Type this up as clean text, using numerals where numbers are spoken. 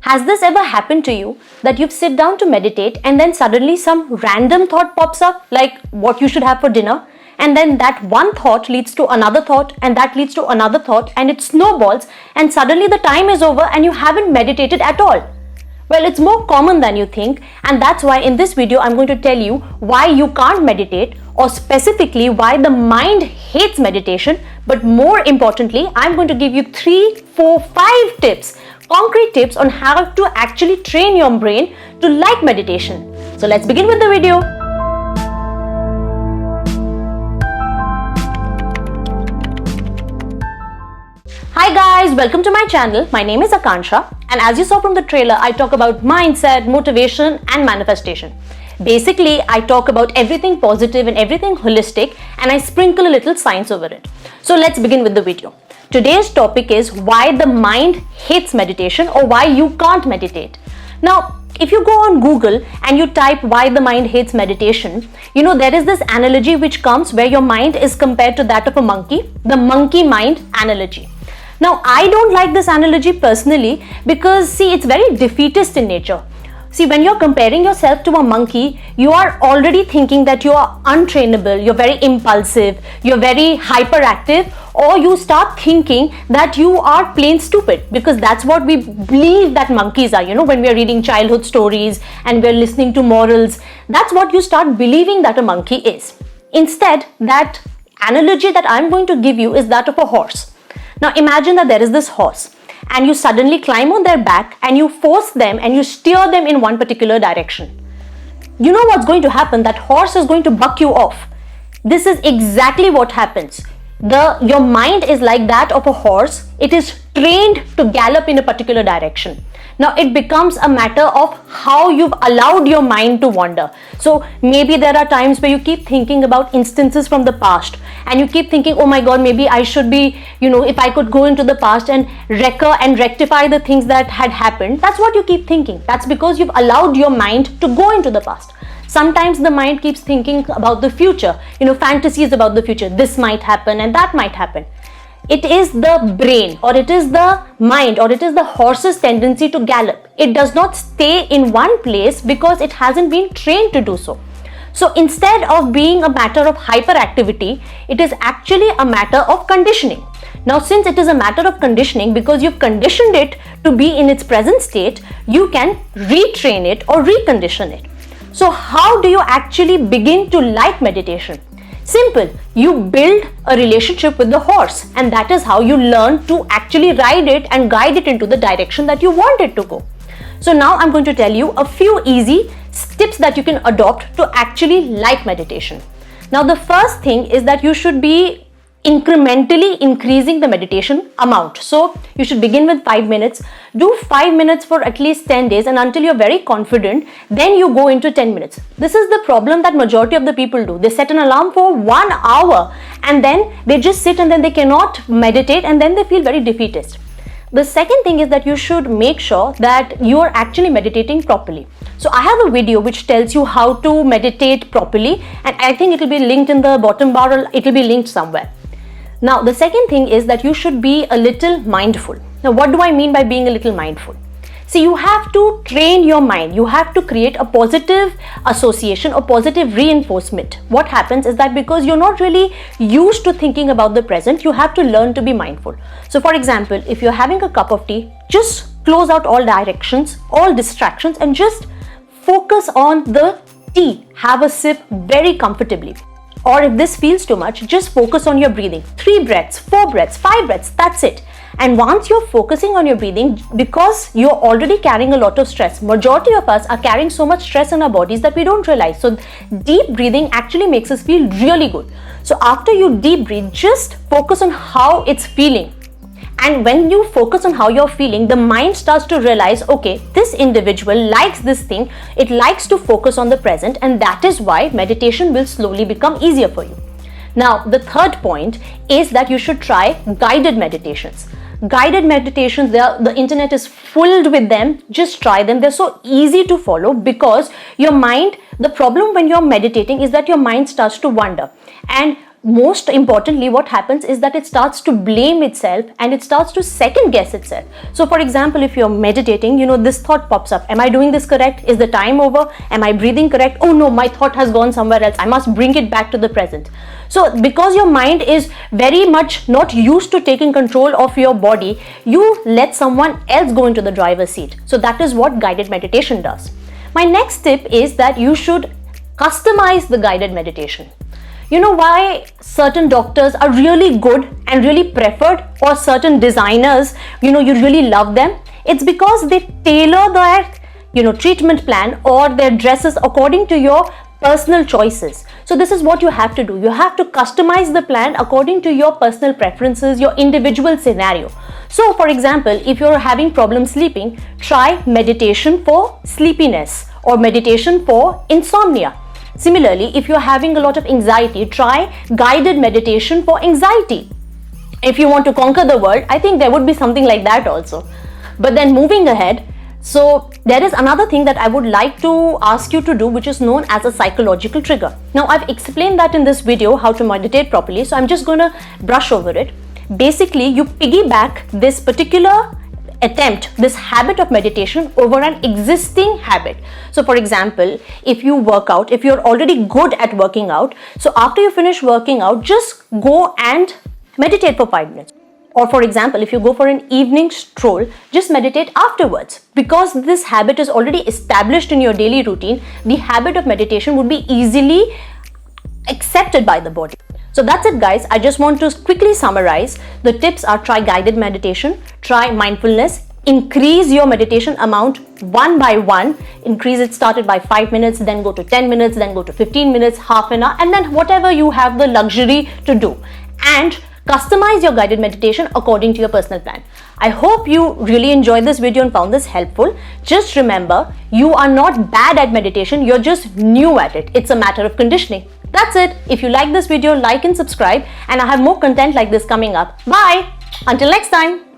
Has this ever happened to you that you've sit down to meditate and then suddenly some random thought pops up, like what you should have for dinner, and then that one thought leads to another thought and that leads to another thought and it snowballs and suddenly the time is over and you haven't meditated at all? Well, it's more common than you think, and that's why in this video I'm going to tell you why you can't meditate, or specifically why the mind hates meditation. But more importantly, I'm going to give you 3, 4, 5 tips, concrete tips on how to actually train your brain to like meditation. So let's begin with the video. Hi guys, welcome to my channel. My name is Akansha, and as you saw from the trailer, I talk about mindset, motivation and manifestation. Basically, I talk about everything positive and everything holistic, and I sprinkle a little science over it. So let's begin with the video. Today's topic is why the mind hates meditation, or why you can't meditate. Now, if you go on Google and you type why the mind hates meditation, there is this analogy which comes where your mind is compared to that of a monkey, the monkey mind analogy. Now, I don't like this analogy personally because, it's very defeatist in nature. When you're comparing yourself to a monkey, you are already thinking that you are untrainable, you're very impulsive, you're very hyperactive, or you start thinking that you are plain stupid, because that's what we believe that monkeys are. When we are reading childhood stories and we're listening to morals, that's what you start believing that a monkey is. Instead, that analogy that I'm going to give you is that of a horse. Now imagine that there is this horse and you suddenly climb on their back and you force them and you steer them in one particular direction. You know what's going to happen? That horse is going to buck you off. This is exactly what happens. Your mind is like that of a horse. It is trained to gallop in a particular direction. Now it becomes a matter of how you've allowed your mind to wander. So maybe there are times where you keep thinking about instances from the past and you keep thinking, oh my God, maybe I should be, if I could go into the past and rectify the things that had happened. That's what you keep thinking. That's because you've allowed your mind to go into the past. Sometimes the mind keeps thinking about the future, fantasies about the future. This might happen and that might happen. It is the brain, or it is the mind, or it is the horse's tendency to gallop. It does not stay in one place because it hasn't been trained to do so. So instead of being a matter of hyperactivity, it is actually a matter of conditioning. Now, since it is a matter of conditioning, because you've conditioned it to be in its present state, you can retrain it or recondition it. So how do you actually begin to like meditation? Simple. You build a relationship with the horse, and that is how you learn to actually ride it and guide it into the direction that you want it to go. So now I'm going to tell you a few easy tips that you can adopt to actually like meditation. Now, the first thing is that you should be incrementally increasing the meditation amount. So you should begin with 5 minutes, do 5 minutes for at least 10 days, and until you're very confident, then you go into 10 minutes. This is the problem that majority of the people do. They set an alarm for 1 hour and then they just sit and then they cannot meditate, and then they feel very defeatist. The second thing is that you should make sure that you are actually meditating properly. So I have a video which tells you how to meditate properly, and I think it will be linked in the bottom bar, or it will be linked somewhere. Now, the second thing is that you should be a little mindful. Now, what do I mean by being a little mindful? You have to train your mind. You have to create a positive association or positive reinforcement. What happens is that because you're not really used to thinking about the present, you have to learn to be mindful. So, for example, if you're having a cup of tea, just close out all directions, all distractions, and just focus on the tea. Have a sip very comfortably. Or if this feels too much, just focus on your breathing. 3 breaths, 4 breaths, 5 breaths, that's it. And once you're focusing on your breathing, because you're already carrying a lot of stress, majority of us are carrying so much stress in our bodies that we don't realize. So deep breathing actually makes us feel really good. So after you deep breathe, just focus on how it's feeling. And when you focus on how you're feeling, the mind starts to realize, okay, this individual likes this thing. It likes to focus on the present, and that is why meditation will slowly become easier for you. Now, the third point is that you should try guided meditations. Guided meditations, the internet is filled with them. Just try them. They're so easy to follow because your mind, the problem when you're meditating is that your mind starts to wander. And most importantly, what happens is that it starts to blame itself and it starts to second guess itself. So for example, if you're meditating, this thought pops up. Am I doing this correct? Is the time over? Am I breathing correct? Oh no, my thought has gone somewhere else. I must bring it back to the present. So because your mind is very much not used to taking control of your body, you let someone else go into the driver's seat. So that is what guided meditation does. My next tip is that you should customize the guided meditation. You know why certain doctors are really good and really preferred, or certain designers, you really love them? It's because they tailor their, treatment plan or their dresses according to your personal choices. So this is what you have to do. You have to customize the plan according to your personal preferences, your individual scenario. So for example, if you're having problems sleeping, try meditation for sleepiness or meditation for insomnia. Similarly, if you're having a lot of anxiety, try guided meditation for anxiety. If you want to conquer the world, I think there would be something like that also. But then moving ahead, so there is another thing that I would like to ask you to do, which is known as a psychological trigger. Now, I've explained that in this video, how to meditate properly. So I'm just going to brush over it. Basically, you piggyback this particular attempt, this habit of meditation, over an existing habit. So for example, if you work out, if you're already good at working out, so after you finish working out, just go and meditate for 5 minutes. Or for example, if you go for an evening stroll, just meditate afterwards. Because this habit is already established in your daily routine, the habit of meditation would be easily accepted by the body. So that's it, guys. I just want to quickly summarize. The tips are: try guided meditation, try mindfulness, increase your meditation amount one by one. Increase it, started by 5 minutes, then go to 10 minutes, then go to 15 minutes, half an hour, and then whatever you have the luxury to do. And customize your guided meditation according to your personal plan. I hope you really enjoyed this video and found this helpful. Just remember, you are not bad at meditation, you're just new at it. It's a matter of conditioning. That's it. If you like this video, like and subscribe, and I have more content like this coming up. Bye! Until next time.